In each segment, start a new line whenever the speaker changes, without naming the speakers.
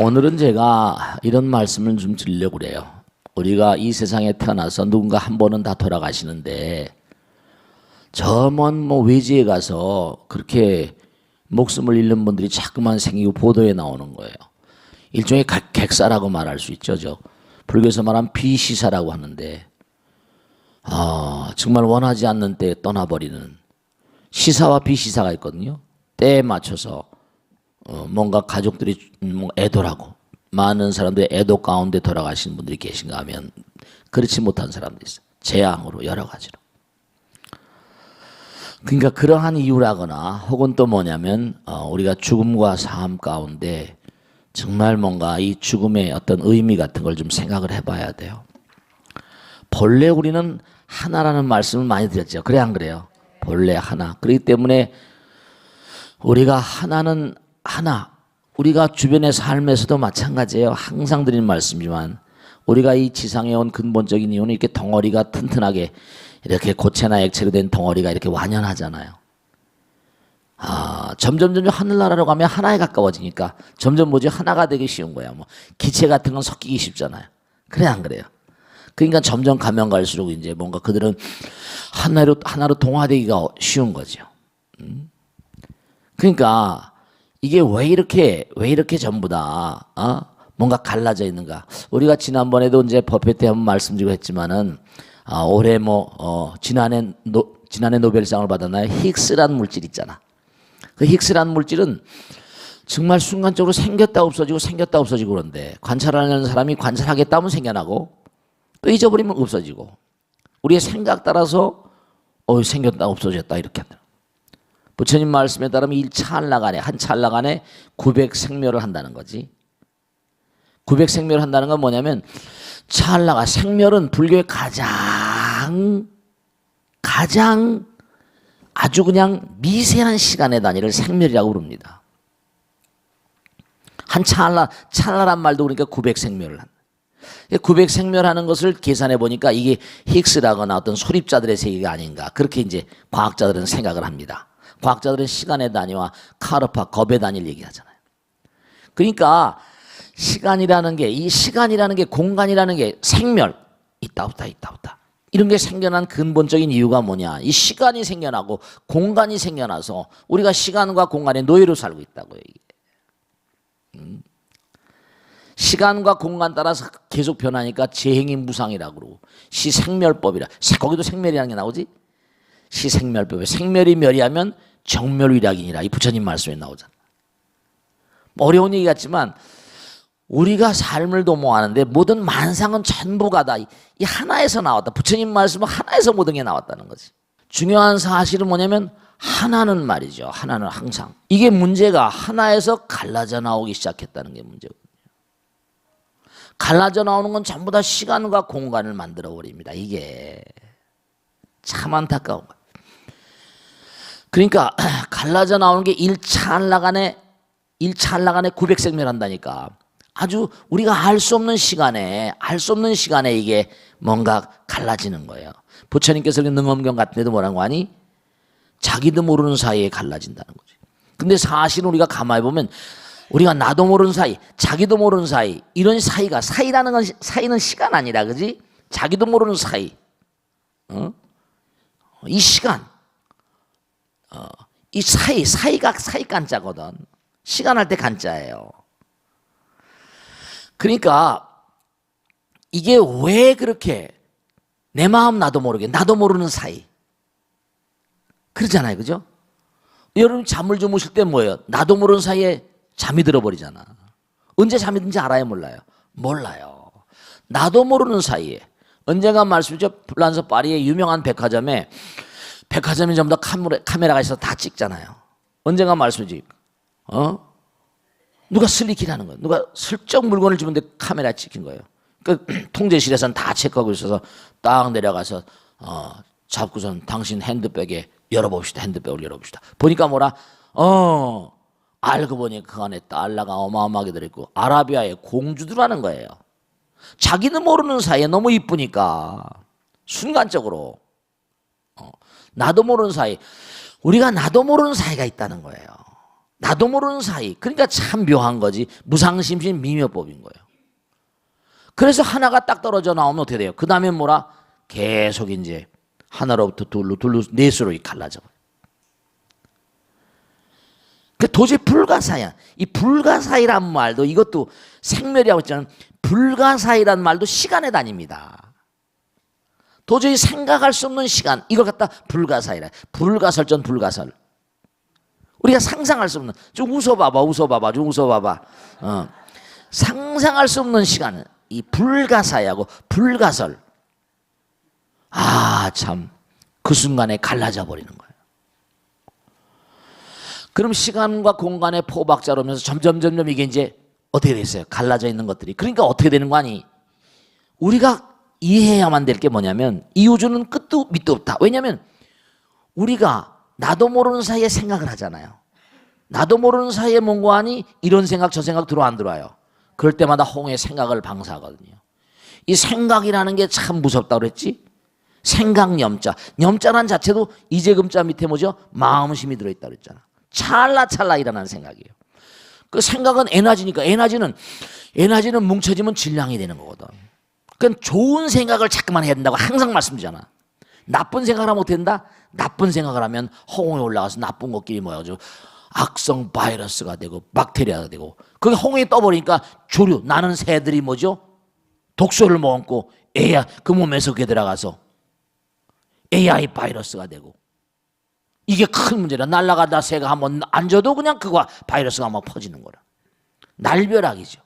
오늘은 제가 이런 말씀을 좀 드리려고 그래요. 우리가 이 세상에 태어나서 누군가 한 번은 다 돌아가시는데 저 먼 외지에 가서 그렇게 목숨을 잃는 분들이 자꾸만 생기고 보도에 나오는 거예요. 일종의 객사라고 말할 수 있죠. 불교에서 말하면 비시사라고 하는데 정말 원하지 않는 때에 떠나버리는 시사와 비시사가 있거든요. 때에 맞춰서 뭔가 가족들이 애도라고 많은 사람들의 애도 가운데 돌아가신 분들이 계신가 하면 그렇지 못한 사람들이 있어요. 재앙으로 여러 가지로. 그러니까 그러한 이유라거나 혹은 또 뭐냐면 우리가 죽음과 삶 가운데 정말 뭔가 이 죽음의 어떤 의미 같은 걸 좀 생각을 해봐야 돼요. 본래 우리는 하나라는 말씀을 많이 드렸죠. 그래 안 그래요? 본래 하나. 그렇기 때문에 우리가 하나는 하나. 우리가 주변의 삶에서도 마찬가지예요. 항상 드리는 말씀이지만 우리가 이 지상에 온 근본적인 이유는 이렇게 덩어리가 튼튼하게 이렇게 고체나 액체로 된 덩어리가 이렇게 완연하잖아요. 점점 하늘나라로 가면 하나에 가까워지니까 점점 하나가 되기 쉬운 거야. 기체 같은 건 섞이기 쉽잖아요. 그래 안 그래요? 그러니까 점점 가면 갈수록 이제 뭔가 그들은 하나로 동화되기가 쉬운 거죠. 그러니까 이게 왜 이렇게 전부 다 뭔가 갈라져 있는가? 우리가 지난번에도 이제 버페 때 한번 말씀드리고 했지만은 올해 지난해 노벨상을 받았나요? 힉스란 물질 있잖아. 그 힉스란 물질은 정말 순간적으로 생겼다 없어지고 그런데 관찰하는 사람이 관찰하겠다 하면 생겨나고 또 잊어버리면 없어지고 우리의 생각 따라서 생겼다 없어졌다 이렇게 한다. 부처님 말씀에 따르면 한 찰나 안에 900생멸을 한다는 거지. 900생멸을 한다는 건 뭐냐면 생멸은 불교의 가장 아주 그냥 미세한 시간의 단위를 생멸이라고 부릅니다. 한 찰나란 말도 그러니까 900생멸을 한다. 900생멸하는 것을 계산해 보니까 이게 힉스라거나 어떤 소립자들의 세계가 아닌가 그렇게 이제 과학자들은 생각을 합니다. 과학자들은 시간의 단위와 카르파 겁의 단위를 얘기하잖아요. 그러니까 시간이라는 게 공간이라는 게 생멸 있다 없다 이런 게 생겨난 근본적인 이유가 뭐냐? 이 시간이 생겨나고 공간이 생겨나서 우리가 시간과 공간의 노예로 살고 있다고요. 이게. 시간과 공간 따라서 계속 변하니까 재행이 무상이라고 그러고 시생멸법이라. 거기도 생멸이라는 게 나오지? 시생멸법에 생멸이 멸이하면 정멸위락이니라. 이 부처님 말씀에 나오잖아. 어려운 얘기 같지만 우리가 삶을 도모하는데 모든 만상은 전부가 다 이 하나에서 나왔다. 부처님 말씀은 하나에서 모든 게 나왔다는 거지. 중요한 사실은 뭐냐면 하나는 말이죠. 하나는 항상. 이게 문제가 하나에서 갈라져 나오기 시작했다는 게 문제거든요. 갈라져 나오는 건 전부 다 시간과 공간을 만들어 버립니다. 이게 참 안타까운 거예요. 그러니까 갈라져 나오는 게 일찰나간에 900생멸한다니까. 아주 우리가 알 수 없는 시간에 이게 뭔가 갈라지는 거예요. 부처님께서 능엄경 같은 데도 뭐라고 하니? 자기도 모르는 사이에 갈라진다는 거지. 근데 사실은 우리가 가만히 보면 우리가 나도 모르는 사이, 자기도 모르는 사이, 이런 사이라는 건 사이는 시간 아니라 그지? 자기도 모르는 사이. 이 시간. 이 사이가 사이 간자거든. 시간할 때 간자예요. 그러니까 이게 왜 그렇게 내 마음 나도 모르는 사이 그러잖아요. 그죠? 여러분 잠을 주무실 때 뭐예요? 나도 모르는 사이에 잠이 들어버리잖아. 언제 잠이 든지 알아요? 몰라요. 나도 모르는 사이에 언젠가 말씀이죠. 프랑스 파리의 유명한 백화점이 전부 다 카메라가 있어서 다 찍잖아요. 언젠가 말씀이지. 누가 슬리키라는 거예요. 누가 슬쩍 물건을 주는데 카메라에 찍힌 거예요. 그 통제실에서는 다 체크하고 있어서 딱 내려가서 잡고선 당신 핸드백에 핸드백을 열어봅시다. 보니까 뭐라? 알고 보니 그 안에 달러가 어마어마하게 들어있고 아라비아의 공주들하는 거예요. 자기도 모르는 사이에 너무 이쁘니까 순간적으로 나도 모르는 사이, 우리가 나도 모르는 사이가 있다는 거예요. 나도 모르는 사이. 그러니까 참 묘한 거지. 무상심신 미묘법인 거예요. 그래서 하나가 딱 떨어져 나오면 어떻게 돼요? 그 다음에 뭐라? 계속 이제 하나로부터 둘로 넷으로 갈라져 버려요. 그 도저히 불가사야. 이 불가사이란 말도 이것도 생멸이라고 했잖아요. 불가사이란 말도 시간에 다닙니다. 도저히 생각할 수 없는 시간. 이걸 갖다 불가사이라. 불가설전 불가설. 우리가 상상할 수 없는. 좀 웃어봐봐. 좀 웃어봐봐. 상상할 수 없는 시간. 이 불가사이하고 불가설. 아, 참. 그 순간에 갈라져 버리는 거예요. 그럼 시간과 공간의 포박자로 오면서 점점 이게 이제 어떻게 됐어요? 갈라져 있는 것들이. 그러니까 어떻게 되는 거 아니? 우리가 이해해야만 될 게 뭐냐면 이 우주는 끝도 밑도 없다. 왜냐하면 우리가 나도 모르는 사이에 생각을 하잖아요. 나도 모르는 사이에 뭔가 하니 이런 생각 저 생각 들어와 안 들어와요. 그럴 때마다 홍의 생각을 방사하거든요. 이 생각이라는 게 참 무섭다고 그랬지? 생각 염자란 자체도 이재금자 밑에 뭐죠? 마음심이 들어있다고 그랬잖아. 찰나찰나 일어나는 생각이에요. 그 생각은 에너지는 뭉쳐지면 질량이 되는 거거든. 그러니까 좋은 생각을 자꾸만 해야 된다고 항상 말씀드리잖아. 나쁜 생각을 하면 어떻게 된다? 나쁜 생각을 하면 허공에 올라가서 나쁜 것끼리 모여가지고 악성 바이러스가 되고 박테리아가 되고 그게 홍에 떠버리니까 조류 나는 새들이 뭐죠? 독소를 먹고 AI 그 몸에 속에 들어가서 AI 바이러스가 되고 이게 큰 문제라. 날아가다 새가 한번 앉아도 그냥 그거 바이러스가 막 퍼지는 거라. 날벼락이죠.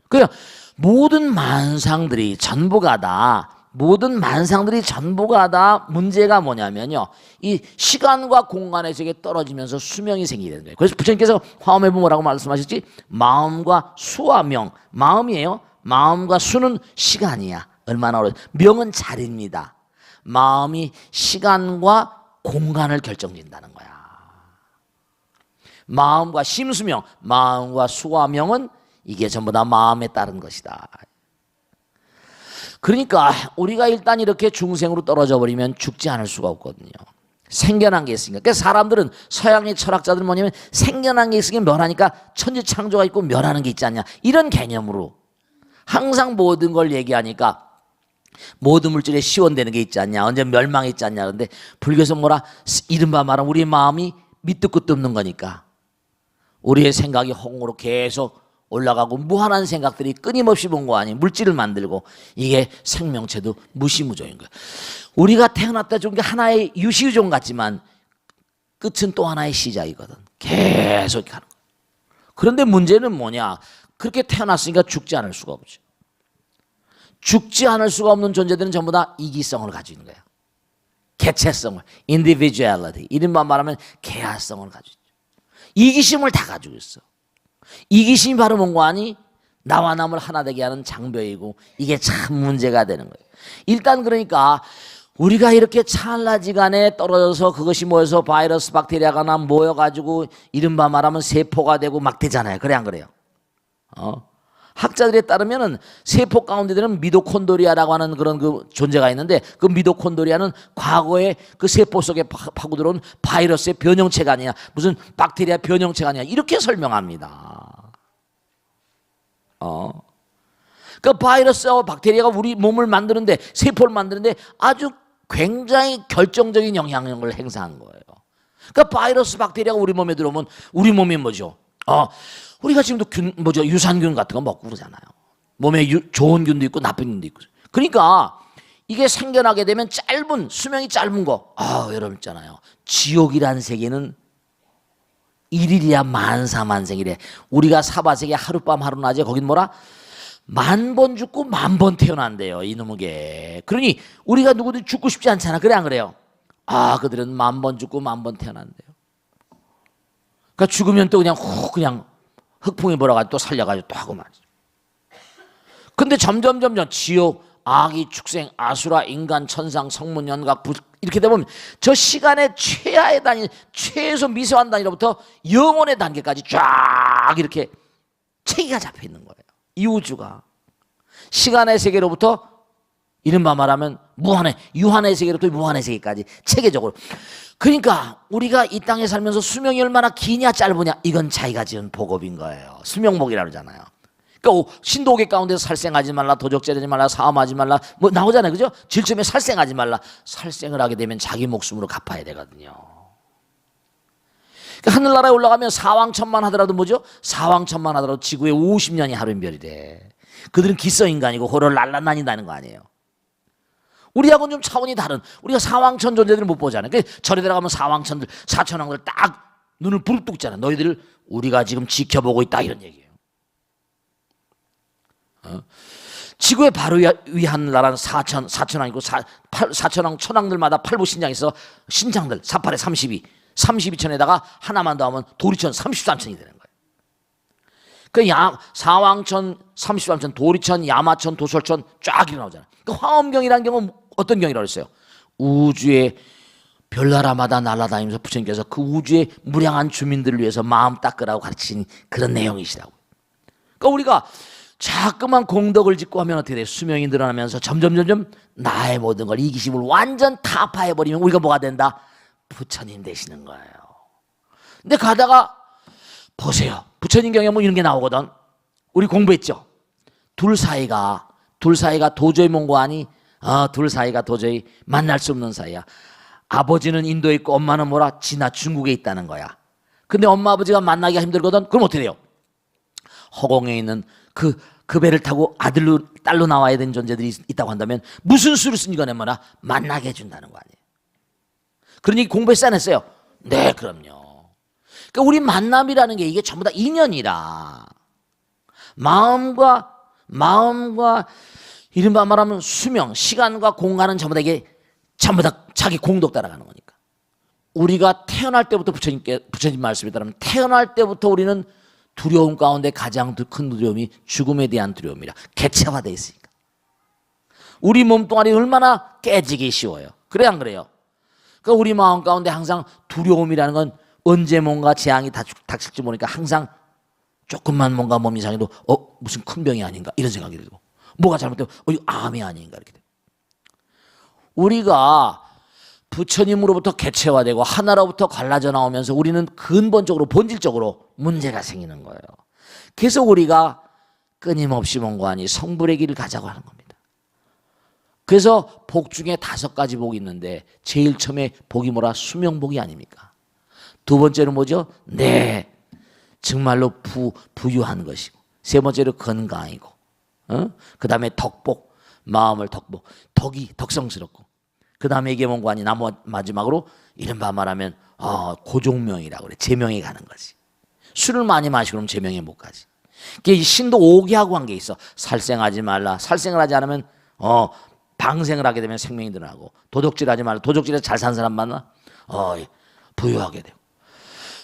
그냥 모든 만상들이 전부가 다 문제가 뭐냐면요. 이 시간과 공간의 세계에 떨어지면서 수명이 생기게 되는 거예요. 그래서 부처님께서 화엄에 보면 뭐라고 말씀하셨지? 마음과 수와 명. 마음이에요. 마음과 수는 시간이야. 얼마나 오래. 명은 자리입니다. 마음이 시간과 공간을 결정짓는다는 거야. 마음과 심수명, 마음과 수와 명은 이게 전부 다 마음에 따른 것이다. 그러니까 우리가 일단 이렇게 중생으로 떨어져 버리면 죽지 않을 수가 없거든요. 생겨난 게 있으니까. 그러니까 사람들은 서양의 철학자들은 뭐냐면 생겨난 게 있으면 멸하니까 천지창조가 있고 멸하는 게 있지 않냐. 이런 개념으로 항상 모든 걸 얘기하니까 모든 물질에 시원되는 게 있지 않냐. 언제 멸망이 있지 않냐. 그런데 불교에서 뭐라 이른바 말하면 우리의 마음이 밑도 끝도 없는 거니까 우리의 생각이 홍으로 계속 올라가고 무한한 생각들이 끊임없이 본 거 아니에요. 물질을 만들고 이게 생명체도 무시무조인 거예요. 우리가 태어났다 죽은 게 하나의 유시유종 같지만 끝은 또 하나의 시작이거든. 계속 가는 거예요. 그런데 문제는 뭐냐. 그렇게 태어났으니까 죽지 않을 수가 없죠. 죽지 않을 수가 없는 존재들은 전부 다 이기성을 가지고 있는 거야. 개체성을, individuality. 이른바 말하면 개화성을 가지고 있죠. 이기심을 다 가지고 있어. 이기심이 바로 뭔가 아니? 나와 남을 하나 되게 하는 장벽이고 이게 참 문제가 되는 거예요. 일단 그러니까 우리가 이렇게 찰나지간에 떨어져서 그것이 모여서 바이러스, 박테리아가 나 모여가지고 이른바 말하면 세포가 되고 막 되잖아요. 그래 안 그래요? 학자들에 따르면은 세포 가운데는 미토콘드리아라고 하는 그런 그 존재가 있는데 그 미토콘드리아는 과거에 그 세포 속에 파고들어온 바이러스의 변형체가 아니냐, 무슨 박테리아 변형체가 아니냐 이렇게 설명합니다. 그 바이러스와 박테리아가 우리 몸을 만드는데 세포를 만드는데 아주 굉장히 결정적인 영향력을 행사한 거예요. 그러니까 바이러스, 박테리아가 우리 몸에 들어오면 우리 몸이 뭐죠? 우리가 지금도 유산균 같은 거 먹고 그러잖아요. 몸에 좋은 균도 있고 나쁜 균도 있고. 그러니까 이게 생겨나게 되면 수명이 짧은 거. 여러분 있잖아요. 지옥이란 세계는 일일이야 만사만생이래. 우리가 사바세계 하룻밤 하루낮에 거긴 뭐라? 10,000번 죽고 10,000번 태어난대요. 이놈의. 그러니 우리가 누구든 죽고 싶지 않잖아. 그래 안 그래요? 그들은 10,000번 죽고 10,000번 태어난대요. 그러니까 죽으면 또 그냥 흑풍이 몰아가지고 또 살려가지고 또 하고 말이죠. 근데 점점 지옥, 악이, 축생, 아수라, 인간, 천상, 성문, 연각, 이렇게 되면 저 시간의 최하의 단위, 최소 미세한 단위로부터 영혼의 단계까지 쫙 이렇게 체계가 잡혀 있는 거예요. 이 우주가 시간의 세계로부터 이른바 말하면 유한의 세계로부터 무한의 세계까지 체계적으로. 그러니까 우리가 이 땅에 살면서 수명이 얼마나 기냐 짧으냐, 이건 자기가 지은 복업인 거예요. 수명복이라고 그러잖아요. 그러니까 신도 5개 가운데서 살생하지 말라, 도적질하지 말라, 사음하지 말라, 뭐 나오잖아요, 그죠? 질점에 살생하지 말라. 살생을 하게 되면 자기 목숨으로 갚아야 되거든요. 그러니까 하늘나라에 올라가면 사왕천만 하더라도 뭐죠? 사왕천만 하더라도 지구에 50년이 하루인별이래. 그들은 기성인간이고 호를 날라다닌다는 거 아니에요. 우리하고는 좀 차원이 다른, 우리가 사왕천 존재들을 못 보잖아요. 절에 들어가면 사왕천들, 사천왕들 딱 눈을 부릅뜨고 있잖아요. 너희들을 우리가 지금 지켜보고 있다, 이런 얘기예요. 지구의 바로 위 하늘나라는 사천왕이고 사천왕 천왕들마다 팔부신장이 있어. 신장들 48에 32천에다가 하나만 더 하면 도리천 33천이 되는 거예요. 그 사왕천, 33천, 도리천, 야마천, 도솔천 쫙 일어나오잖아요. 그 화엄경이라는 경우는 어떤 경이라고 했어요? 우주의 별나라마다 날아다니면서 부처님께서 그 우주의 무량한 주민들을 위해서 마음 닦으라고 가르치신 그런 내용이시라고. 그러니까 우리가 자꾸만 공덕을 짓고 하면 어떻게 돼요? 수명이 늘어나면서 점점 나의 모든 걸, 이기심을 완전 타파해버리면 우리가 뭐가 된다? 부처님 되시는 거예요. 근데 가다가 보세요. 부처님 경에 뭐 이런 게 나오거든. 우리 공부했죠? 둘 사이가 도저히 뭔고 하니? 둘 사이가 도저히 만날 수 없는 사이야. 아버지는 인도에 있고 엄마는 뭐라? 지나 중국에 있다는 거야. 근데 엄마 아버지가 만나기가 힘들거든. 그럼 어떻게 돼요? 허공에 있는 그 배를 타고 딸로 나와야 되는 존재들이 있다고 한다면 무슨 수를 쓴 이거는 뭐라? 만나게 해준다는 거 아니에요. 그러니 공부했어요, 안 했어요? 네, 그럼요. 그러니까 우리 만남이라는 게 이게 전부 다 인연이라. 마음과 이른바 말하면 수명, 시간과 공간은 전부 다 이게 전부 다 자기 공덕 따라가는 거니까. 우리가 태어날 때부터 부처님 말씀에 따르면 태어날 때부터 우리는 두려움 가운데 가장 큰 두려움이 죽음에 대한 두려움이라. 개체화되어 있으니까. 우리 몸뚱아리 얼마나 깨지기 쉬워요. 그래 안 그래요? 그러니까 우리 마음 가운데 항상 두려움이라는 건 언제 뭔가 재앙이 닥칠지 모르니까 항상 조금만 뭔가 몸 이상해도 무슨 큰 병이 아닌가 이런 생각이 들고, 뭐가 잘못되면 이거 암이 아닌가 이렇게 돼요. 우리가 부처님으로부터 개체화되고 하나로부터 갈라져 나오면서 우리는 근본적으로 본질적으로 문제가 생기는 거예요. 그래서 우리가 끊임없이 뭔가하니 성불의 길을 가자고 하는 겁니다. 그래서 복 중에 5가지 복이 있는데 제일 처음에 복이 뭐라? 수명복이 아닙니까? 두 번째는 뭐죠? 네, 정말로 부유한 것이고, 세 번째로 건강이고, 그 다음에 덕복, 마음을 덕이 덕성스럽고, 그 다음에 이게 뭔가 아니 마지막으로 이른바 말하면 고종명이라고 그래. 제명에 가는 거지. 술을 많이 마시고 그러면 제명에 못 가지. 그게 신도 5개하고 한 게 있어. 살생하지 말라. 살생을 하지 않으면 방생을 하게 되면 생명이 드러나고, 도적질하지 말라. 도적질해서 잘 산 사람 만나 부유하게 되고,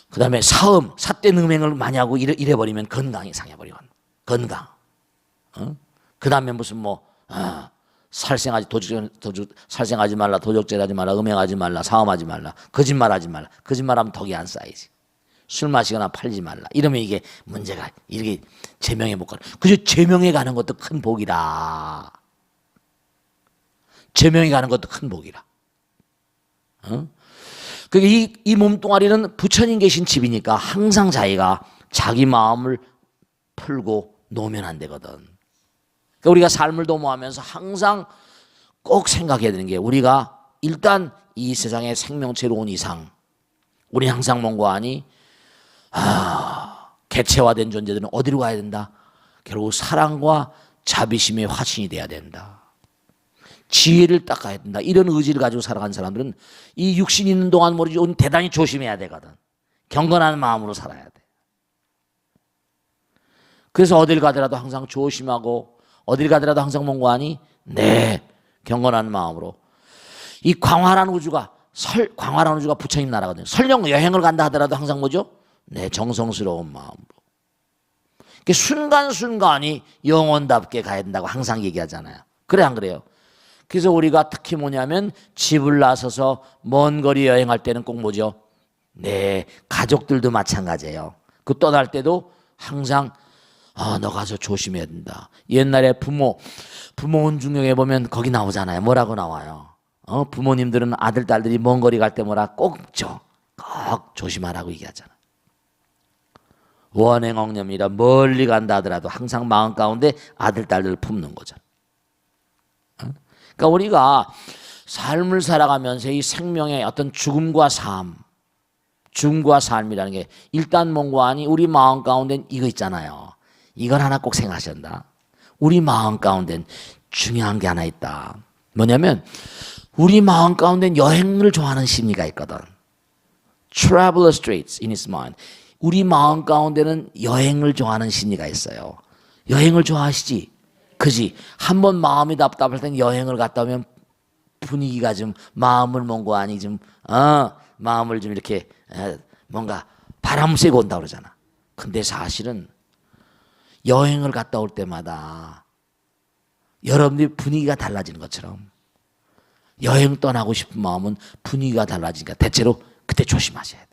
그 다음에 사음, 삿된 음행을 많이 하고 이래버리면 건강이 상해버리고, 건강. 그 다음에 무슨 살생하지 말라, 도적질하지 말라, 음행하지 말라, 사음하지 말라, 거짓말하지 말라. 거짓말하면 덕이 안 쌓이지. 술 마시거나 팔지 말라. 이러면 이게 문제가, 이렇게 제명에 못 가는. 그저 제명에 가는 것도 큰 복이라. 제명에 가는 것도 큰 복이라. 이 몸뚱아리는 부처님 계신 집이니까 항상 자기가 자기 마음을 풀고 놓으면 안 되거든. 그러니까 우리가 삶을 도모하면서 항상 꼭 생각해야 되는 게, 우리가 일단 이 세상에 생명체로 온 이상 우리 항상 뭔가 하니 개체화된 존재들은 어디로 가야 된다? 결국 사랑과 자비심의 화신이 돼야 된다. 지혜를 닦아야 된다. 이런 의지를 가지고 살아간 사람들은 이 육신 있는 동안 대단히 조심해야 되거든. 경건한 마음으로 살아야 돼. 그래서 어딜 가더라도 항상 조심하고, 어딜 가더라도 항상 뭔가 하니? 네, 경건한 마음으로. 이 광활한 우주가 부처님 나라거든요. 설령 여행을 간다 하더라도 항상 뭐죠? 네, 정성스러운 마음으로. 순간순간이 영혼답게 가야 된다고 항상 얘기하잖아요. 그래 안 그래요? 그래서 우리가 특히 뭐냐면 집을 나서서 먼 거리 여행할 때는 꼭 뭐죠? 네, 가족들도 마찬가지예요. 그 떠날 때도 항상 너 가서 조심해야 된다. 옛날에 부모 온중경에 보면 거기 나오잖아요. 뭐라고 나와요? 부모님들은 아들, 딸들이 먼 거리 갈 때 뭐라 꼭 조심하라고 얘기하잖아. 원행억념이라 멀리 간다 하더라도 항상 마음 가운데 아들, 딸들을 품는 거잖아. 그러니까 우리가 삶을 살아가면서 이 생명의 어떤 죽음과 삶이라는 게 일단 뭔가 아니 우리 마음 가운데는 이거 있잖아요. 이걸 하나 꼭 생각하셔야 한다. 우리 마음 가운데는 중요한 게 하나 있다. 뭐냐면 우리 마음 가운데는 여행을 좋아하는 심리가 있거든. Traveler traits in his mind. 우리 마음 가운데는 여행을 좋아하는 심리가 있어요. 여행을 좋아하시지? 그지? 한번 마음이 답답할 땐 여행을 갔다 오면 분위기가 좀 마음을 뭔가 아니 좀 마음을 좀 이렇게 뭔가 바람 쐬고 온다 그러잖아. 근데 사실은 여행을 갔다 올 때마다 여러분들이 분위기가 달라지는 것처럼 여행 떠나고 싶은 마음은 분위기가 달라지니까 대체로 그때 조심하셔야 돼.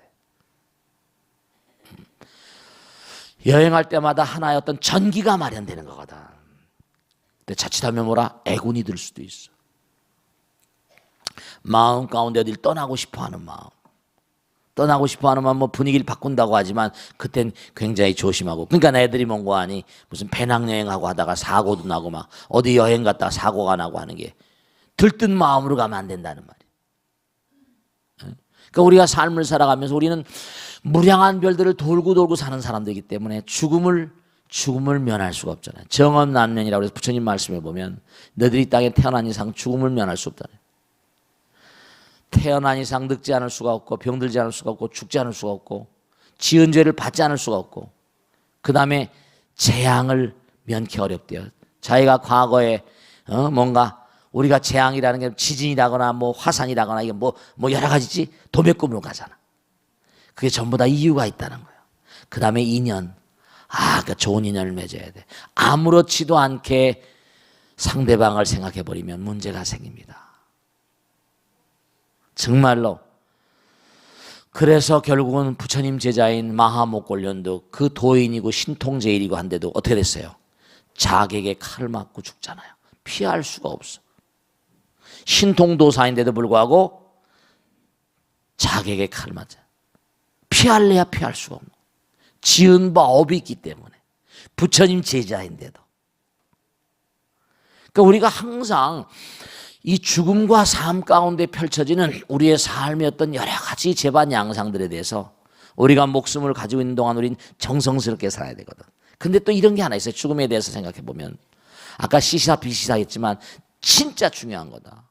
여행할 때마다 하나의 어떤 전기가 마련되는 거거든. 근데 자칫하면 뭐라 애군이 들 수도 있어. 마음 가운데 어딜 떠나고 싶어하는 마음. 떠나고 싶어하는 마음 뭐 분위기를 바꾼다고 하지만 그땐 굉장히 조심하고. 그러니까 애들이 뭔가 아니 무슨 배낭여행하고 하다가 사고도 나고 막 어디 여행 갔다가 사고가 나고 하는 게 들뜬 마음으로 가면 안 된다는 말이에요. 그러니까 우리가 삶을 살아가면서 우리는 무량한 별들을 돌고 사는 사람들이기 때문에 죽음을 면할 수가 없잖아요. 정엄난면이라고 해서 부처님 말씀에 보면 너희들이 땅에 태어난 이상 죽음을 면할 수 없다. 태어난 이상 늙지 않을 수가 없고 병들지 않을 수가 없고 죽지 않을 수가 없고 지은 죄를 받지 않을 수가 없고 그 다음에 재앙을 면키 어렵대요. 자기가 과거에 뭔가 우리가 재앙이라는 게 지진이라거나 뭐 화산이라거나 이게 뭐 여러 가지지 도매금으로 가잖아. 그게 전부 다 이유가 있다는 거예요. 그 다음에 인연. 그러니까 좋은 인연을 맺어야 돼. 아무렇지도 않게 상대방을 생각해 버리면 문제가 생깁니다. 정말로. 그래서 결국은 부처님 제자인 마하목골련도 그 도인이고 신통제일이고 한데도 어떻게 됐어요? 자객의 칼을 맞고 죽잖아요. 피할 수가 없어. 신통도사인데도 불구하고 자객의 칼을 맞아요. 피할래야 피할 수가 없는 거예요. 지은 바 업이 있기 때문에. 부처님 제자인데도. 그러니까 우리가 항상 이 죽음과 삶 가운데 펼쳐지는 우리의 삶의 어떤 여러 가지 재반 양상들에 대해서 우리가 목숨을 가지고 있는 동안 우린 정성스럽게 살아야 되거든. 근데 또 이런 게 하나 있어요. 죽음에 대해서 생각해 보면 아까 시시사 비시사 했지만 진짜 중요한 거다.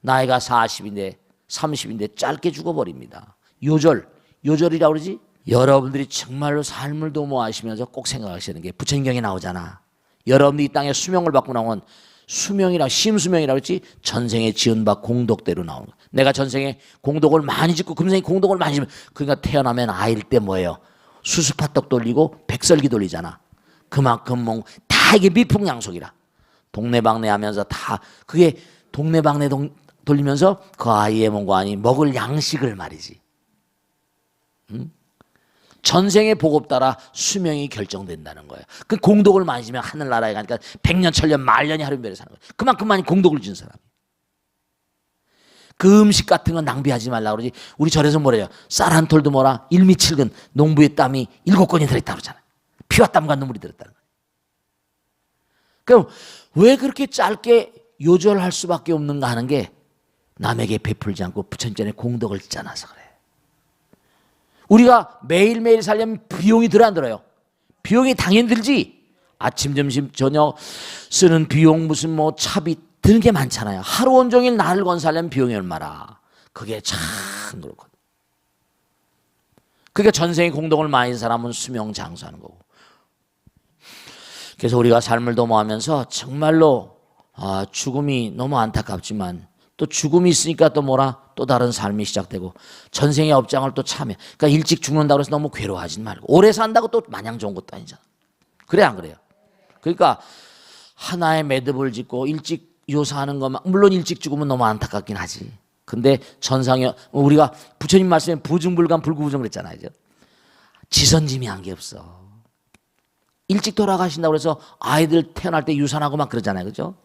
나이가 40인데 30인데 짧게 죽어버립니다. 요절이라고 그러지? 여러분들이 정말로 삶을 도모하시면서 꼭 생각하시는 게 부처님경에 나오잖아. 여러분들이 이 땅에 수명을 받고 나온 수명이라 심수명이라고 했지 전생에 지은 바 공덕대로 나오는 거야. 내가 전생에 공덕을 많이 짓고 금생에 공덕을 많이 짓면 그러니까 태어나면 아이일 때 뭐예요? 수수파떡 돌리고 백설기 돌리잖아. 그만큼 다 이게 미풍양속이라. 동네방네 하면서 다 그게 동네방네 돌리면서 그 아이의 뭔가 아니 먹을 양식을 말이지. 응? 전생의 복업 따라 수명이 결정된다는 거예요. 그 공덕을 많이 지면 하늘나라에 가니까 100년, 1000년, 만년이 하루별에 사는 거예요. 그만큼 많이 공덕을 준 사람. 그 음식 같은 건 낭비하지 말라고 그러지. 우리 절에서 뭐래요? 쌀 한 톨도 뭐라 1미7근 농부의 땀이 7건이 들어있다고 그러잖아요. 피와 땀과 눈물이 들었다는 거예요. 그럼 왜 그렇게 짧게 요절할 수밖에 없는가 하는 게 남에게 베풀지 않고 부처님 전에 공덕을 짓지 않아서 그래. 우리가 매일매일 살려면 비용이 들어 안 들어요? 비용이 당연히 들지. 아침, 점심, 저녁 쓰는 비용 무슨 뭐 차비 드는 게 많잖아요. 하루 온종일 나를 건사하려면 비용이 얼마나. 그게 참 그렇거든. 그러니까 전생에 공덕을 많이 한 사람은 수명 장수하는 거고. 그래서 우리가 삶을 도모하면서 정말로 죽음이 너무 안타깝지만 또 죽음이 있으니까 또 또 다른 삶이 시작되고 전생의 업장을 또 참여. 그러니까 일찍 죽는다고 해서 너무 괴로워하지 말고 오래 산다고 또 마냥 좋은 것도 아니잖아. 그래 안 그래요? 그러니까 하나의 매듭을 짓고 일찍 요사하는 것만 물론 일찍 죽으면 너무 안타깝긴 하지. 근데 전상에 우리가 부처님 말씀에 부중불감 불구부정 그랬잖아요. 지선짐이 게 없어. 일찍 돌아가신다고 해서 아이들 태어날 때 유산하고 막 그러잖아요. 그죠?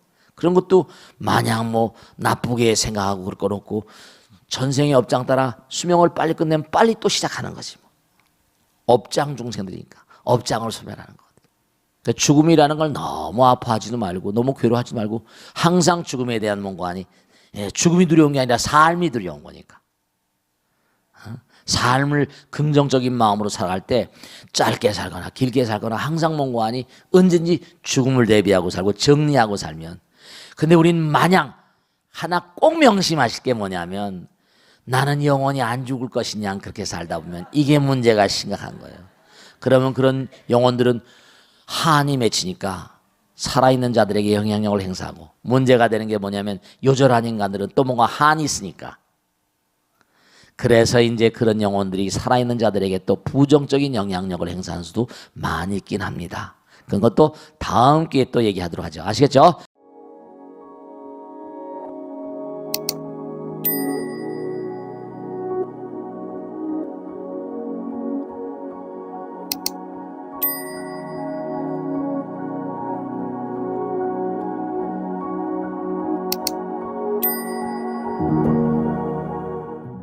그런 것도 마냥 뭐 나쁘게 생각하고 그럴 건 없고 전생의 업장 따라 수명을 빨리 끝내면 빨리 또 시작하는 거지. 뭐. 업장 중생들이니까 업장을 소멸하는 것. 그러니까 죽음이라는 걸 너무 아파하지도 말고 너무 괴로워하지 말고 항상 죽음에 대한 몽고하니 죽음이 두려운 게 아니라 삶이 두려운 거니까. 삶을 긍정적인 마음으로 살아갈 때 짧게 살거나 길게 살거나 항상 몽고하니 언제든지 죽음을 대비하고 살고 정리하고 살면. 근데 우린 마냥 하나 꼭 명심하실 게 뭐냐면 나는 영원히 안 죽을 것이냐 그렇게 살다 보면 이게 문제가 심각한 거예요. 그러면 그런 영혼들은 한이 맺히니까 살아있는 자들에게 영향력을 행사하고 문제가 되는 게 뭐냐면 요절한 인간들은 또 뭔가 한이 있으니까 그래서 이제 그런 영혼들이 살아있는 자들에게 또 부정적인 영향력을 행사하는 수도 많이 있긴 합니다. 그런 것도 다음 기회에 또 얘기하도록 하죠. 아시겠죠?